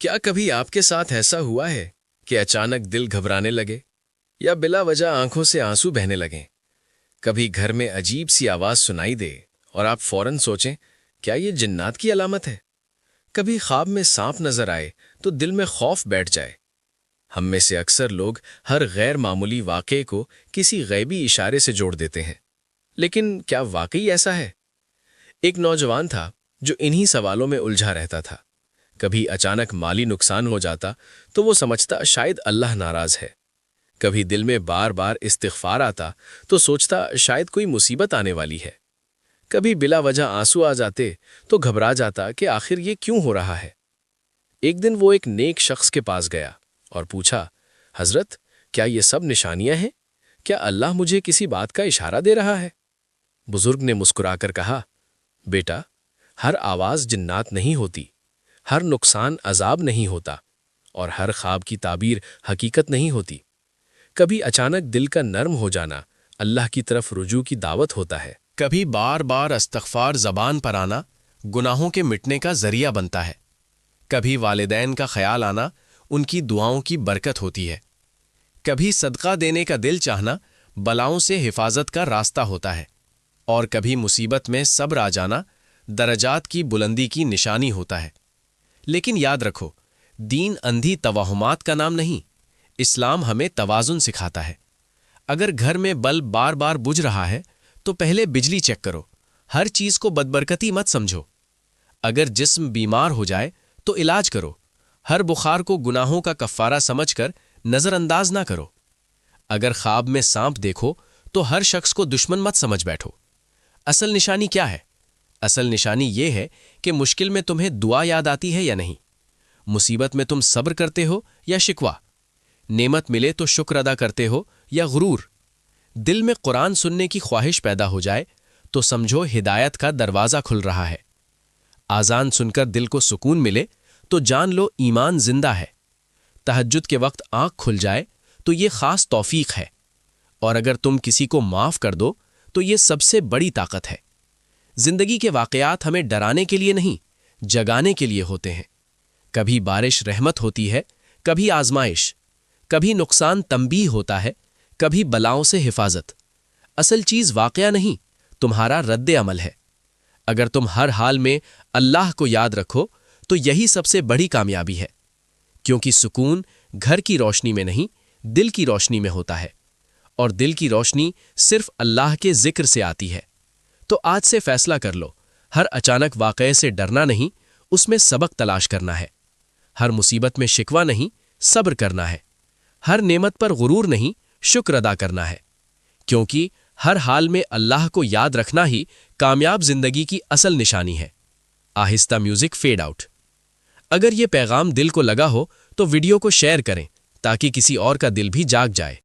کیا کبھی آپ کے ساتھ ایسا ہوا ہے کہ اچانک دل گھبرانے لگے یا بلا وجہ آنکھوں سے آنسو بہنے لگیں؟ کبھی گھر میں عجیب سی آواز سنائی دے اور آپ فوراً سوچیں کیا یہ جنات کی علامت ہے؟ کبھی خواب میں سانپ نظر آئے تو دل میں خوف بیٹھ جائے۔ ہم میں سے اکثر لوگ ہر غیر معمولی واقعے کو کسی غیبی اشارے سے جوڑ دیتے ہیں، لیکن کیا واقعی ایسا ہے؟ ایک نوجوان تھا جو انہی سوالوں میں الجھا رہتا تھا۔ کبھی اچانک مالی نقصان ہو جاتا تو وہ سمجھتا شاید اللہ ناراض ہے۔ کبھی دل میں بار بار استغفار آتا تو سوچتا شاید کوئی مصیبت آنے والی ہے۔ کبھی بلا وجہ آنسو آ جاتے تو گھبرا جاتا کہ آخر یہ کیوں ہو رہا ہے۔ ایک دن وہ ایک نیک شخص کے پاس گیا اور پوچھا، حضرت، کیا یہ سب نشانیاں ہیں؟ کیا اللہ مجھے کسی بات کا اشارہ دے رہا ہے؟ بزرگ نے مسکرا کر کہا، بیٹا، ہر آواز جنات نہیں ہوتی، ہر نقصان عذاب نہیں ہوتا، اور ہر خواب کی تعبیر حقیقت نہیں ہوتی۔ کبھی اچانک دل کا نرم ہو جانا اللہ کی طرف رجوع کی دعوت ہوتا ہے۔ کبھی بار بار استغفار زبان پر آنا گناہوں کے مٹنے کا ذریعہ بنتا ہے۔ کبھی والدین کا خیال آنا ان کی دعاؤں کی برکت ہوتی ہے۔ کبھی صدقہ دینے کا دل چاہنا بلاؤں سے حفاظت کا راستہ ہوتا ہے، اور کبھی مصیبت میں صبر آ جانا درجات کی بلندی کی نشانی ہوتا ہے۔ لیکن یاد رکھو، دین اندھی توہمات کا نام نہیں، اسلام ہمیں توازن سکھاتا ہے۔ اگر گھر میں بلب بار بار بجھ رہا ہے تو پہلے بجلی چیک کرو، ہر چیز کو بدبرکتی مت سمجھو۔ اگر جسم بیمار ہو جائے تو علاج کرو، ہر بخار کو گناہوں کا کفارہ سمجھ کر نظر انداز نہ کرو۔ اگر خواب میں سانپ دیکھو تو ہر شخص کو دشمن مت سمجھ بیٹھو۔ اصل نشانی کیا ہے؟ اصل نشانی یہ ہے کہ مشکل میں تمہیں دعا یاد آتی ہے یا نہیں، مصیبت میں تم صبر کرتے ہو یا شکوہ، نعمت ملے تو شکر ادا کرتے ہو یا غرور۔ دل میں قرآن سننے کی خواہش پیدا ہو جائے تو سمجھو ہدایت کا دروازہ کھل رہا ہے۔ آذان سن کر دل کو سکون ملے تو جان لو ایمان زندہ ہے۔ تہجد کے وقت آنکھ کھل جائے تو یہ خاص توفیق ہے، اور اگر تم کسی کو معاف کر دو تو یہ سب سے بڑی طاقت ہے۔ زندگی کے واقعات ہمیں ڈرانے کے لیے نہیں، جگانے کے لیے ہوتے ہیں۔ کبھی بارش رحمت ہوتی ہے، کبھی آزمائش، کبھی نقصان تنبیہ ہوتا ہے، کبھی بلاؤں سے حفاظت۔ اصل چیز واقعہ نہیں، تمہارا رد عمل ہے۔ اگر تم ہر حال میں اللہ کو یاد رکھو تو یہی سب سے بڑی کامیابی ہے، کیونکہ سکون گھر کی روشنی میں نہیں، دل کی روشنی میں ہوتا ہے، اور دل کی روشنی صرف اللہ کے ذکر سے آتی ہے۔ تو آج سے فیصلہ کر لو، ہر اچانک واقعے سے ڈرنا نہیں، اس میں سبق تلاش کرنا ہے۔ ہر مصیبت میں شکوہ نہیں، صبر کرنا ہے۔ ہر نعمت پر غرور نہیں، شکر ادا کرنا ہے، کیونکہ ہر حال میں اللہ کو یاد رکھنا ہی کامیاب زندگی کی اصل نشانی ہے۔ آہستہ میوزک فیڈ آؤٹ۔ اگر یہ پیغام دل کو لگا ہو تو ویڈیو کو شیئر کریں تاکہ کسی اور کا دل بھی جاگ جائے۔